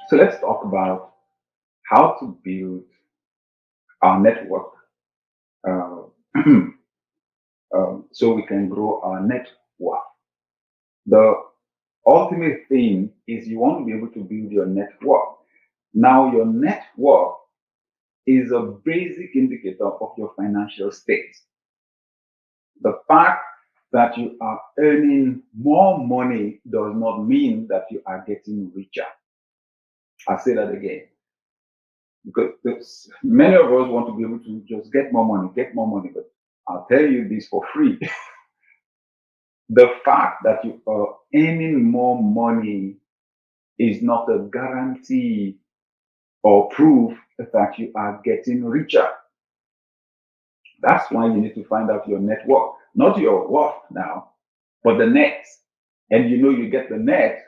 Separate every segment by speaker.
Speaker 1: So let's talk about how to build our network uh, so we can grow our net worth. The ultimate thing is you want to be able to build your net worth. Now, your net worth is a basic indicator of your financial state. The fact that you are earning more money does not mean that you are getting richer. I'll say that again. Because many of us want to be able to just get more money, but I'll tell you this for free. The fact that you are earning more money is not a guarantee or proof that you are getting richer. That's why you need to find out your net worth, not your worth now, but the net. And you get the net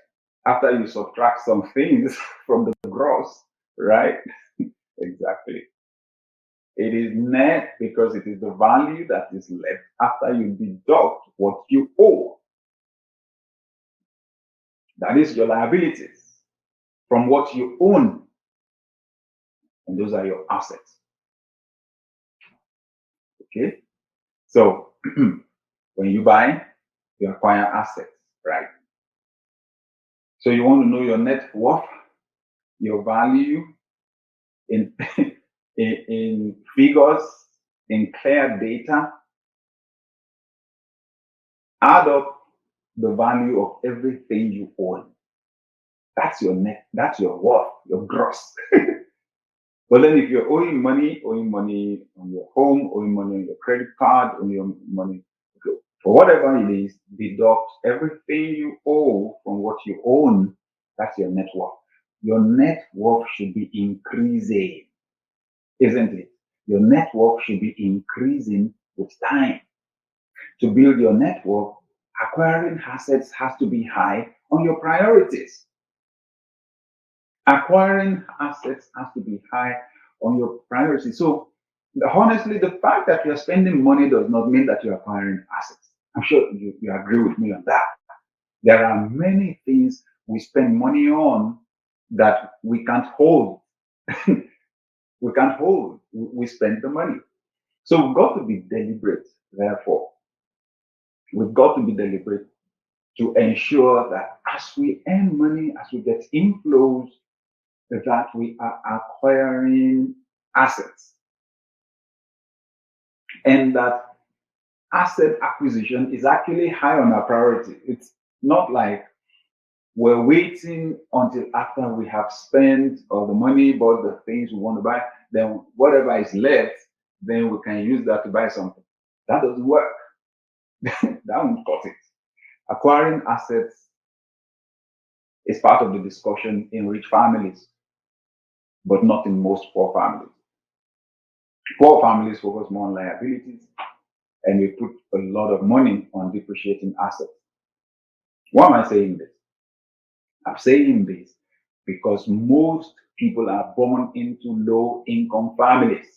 Speaker 1: after you subtract some things from the gross, right? Exactly. It is net because it is the value that is left after you deduct what you owe. That is your liabilities from what you own. And those are your assets. Okay? So when you buy, you acquire assets, right? So you want to know your net worth, your value in in figures, in clear data. Add up the value of everything you own. That's your net, that's your worth, your gross. But then if you're owing money on your home, owing money on your credit card, owing your money for whatever it is, deduct everything you owe from what you own. That's your net worth. Your net worth should be increasing, isn't it? Your net worth should be increasing with time. To build your net worth, acquiring assets has to be high on your priorities. Acquiring assets has to be high on your priorities. So, honestly, the fact that you're spending money does not mean that you're acquiring assets. I'm sure you agree with me on that. There are many things we spend money on that we can't hold. We can't hold. We spend the money. So we've got to be deliberate, therefore. We've got to be deliberate to ensure that as we earn money, as we get inflows, that we are acquiring assets. And that asset acquisition is actually high on our priority. It's not like we're waiting until after we have spent all the money, bought the things we want to buy, then whatever is left, then we can use that to buy something. That doesn't work. That won't cut it. Acquiring assets is part of the discussion in rich families, but not in most poor families. Poor families focus more on liabilities, and we put a lot of money on depreciating assets. Why am I saying this? I'm saying this because most people are born into low income families.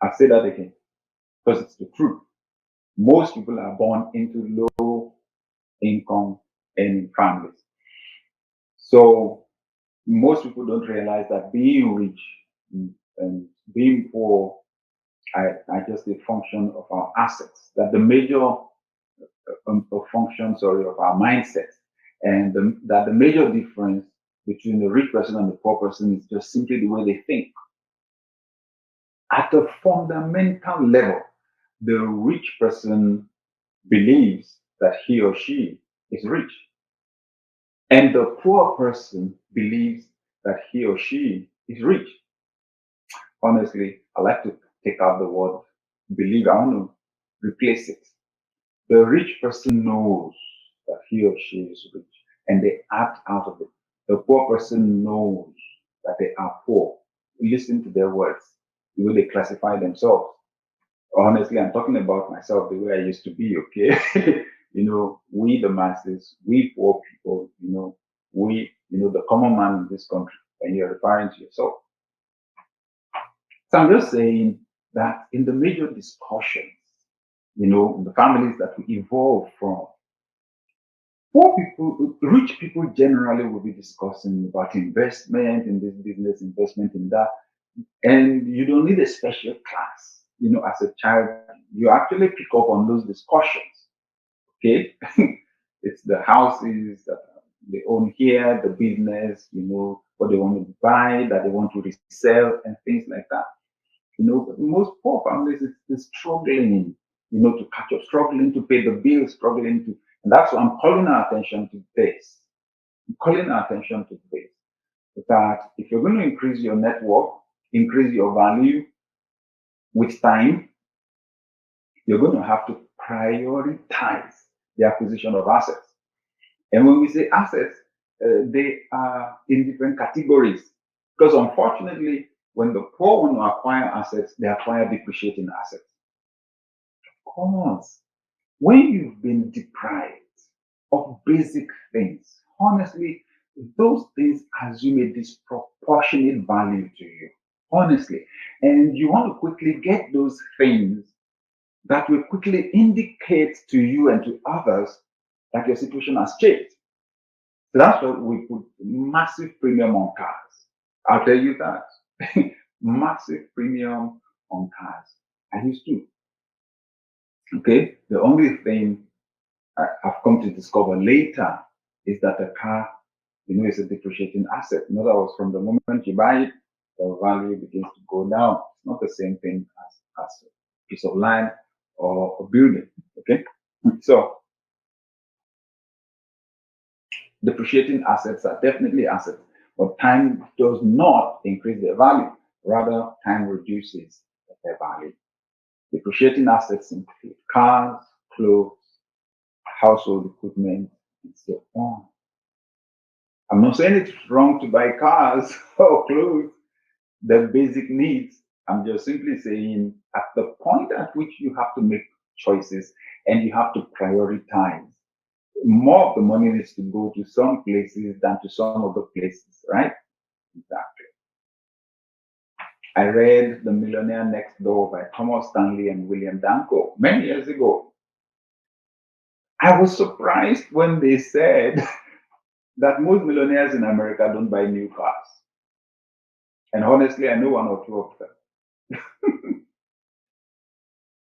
Speaker 1: I'll say that again because it's the truth. Most people are born into low income earning families. So most people don't realize that being rich and being poor are just a function of our assets, that the major function, of our mindset, and that the major difference between the rich person and the poor person is just simply the way they think. At a fundamental level, the rich person believes that he or she is rich, and the poor person believes that he or she is rich. Honestly, I like to take out the word believe. I want to replace it. The rich person knows that he or she is rich and they act out of it. The poor person knows that they are poor. Listen to their words, the way they classify themselves. Honestly, I'm talking about myself the way I used to be, okay? We the masses, we poor people, the common man in this country, and you're referring to yourself. So I'm just saying that in the major discussions, the families that we evolve from, Poor people, rich people generally will be discussing about investment in this business, investment in that, and you don't need a special class. As a child, you actually pick up on those discussions. Okay, it's the houses that they own here, the business, what they want to buy, that they want to resell, and things like that. But most poor families is struggling, to catch up, struggling to pay the bills, struggling to, and that's why I'm calling our attention to this. I'm calling our attention to this. That if you're going to increase your network, increase your value with time, you're going to have to prioritize the acquisition of assets. And when we say assets, they are in different categories. Because unfortunately, when the poor want to acquire assets, they acquire depreciating assets. Of course, when you've been deprived of basic things, honestly, those things assume a disproportionate value to you. Honestly. And you want to quickly get those things that will quickly indicate to you and to others that your situation has changed. So that's why we put massive premium on cars. I'll tell you that. Massive premium on cars. I used to. Okay. The only thing I've come to discover later is that a car, is a depreciating asset. In other words, from the moment you buy it, the value begins to go down. It's not the same thing as a piece of land or a building. Okay. So depreciating assets are definitely assets, but time does not increase their value. Rather, time reduces their value. Depreciating assets include cars, clothes, household equipment, and so on. I'm not saying it's wrong to buy cars or clothes, the basic needs. I'm just simply saying at the point at which you have to make choices and you have to prioritize, more of the money needs to go to some places than to some other places, right? Exactly. I read The Millionaire Next Door by Thomas Stanley and William Danko many years ago. I was surprised when they said that most millionaires in America don't buy new cars. And honestly, I know one or two of them.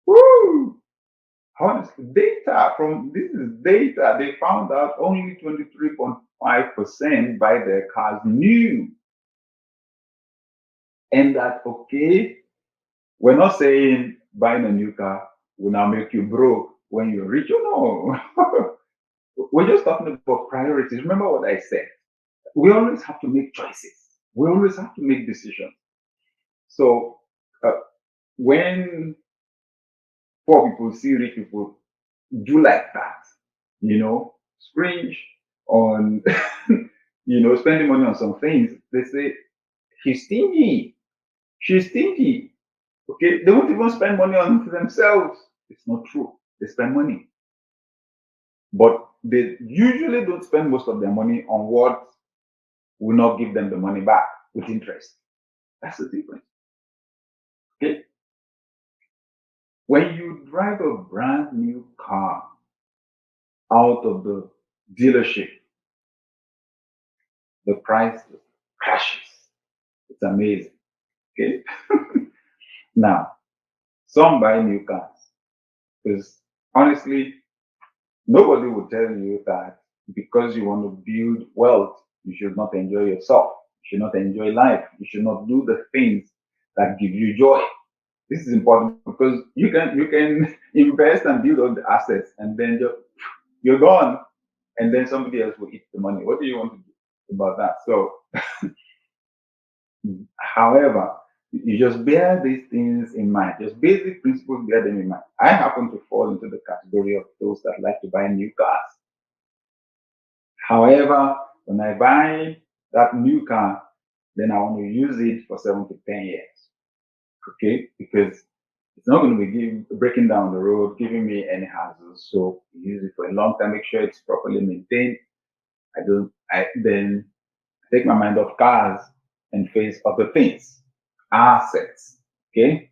Speaker 1: Woo! Honestly, data from this is data. They found out only 23.5% buy their cars new. And that, okay, we're not saying buying a new car will now make you broke when you're rich. Oh, no. We're just talking about priorities. Remember what I said. We always have to make choices. We always have to make decisions. So uh, when poor people see rich people do like that, springe on, spending money on some things, they say, he's stingy. She's stingy. Okay. They won't even spend money on themselves. It's not true. They spend money. But they usually don't spend most of their money on what will not give them the money back with interest. That's the difference. Okay. When you drive a brand new car out of the dealership, the price crashes. It's amazing. Okay. Now, some buy new cars because honestly, nobody will tell you that because you want to build wealth, you should not enjoy yourself. You should not enjoy life. You should not do the things that give you joy. This is important because you can invest and build all the assets and then you're gone and then somebody else will eat the money. What do you want to do about that? So, however, you just bear these things in mind. Just basic principles, bear them in mind. I happen to fall into the category of those that like to buy new cars. However, when I buy that new car, then I want to use it for 7 to 10 years. Okay, because it's not going to be breaking down the road, giving me any hassles. So use it for a long time. Make sure it's properly maintained. I then take my mind off cars and face other things, assets. Okay,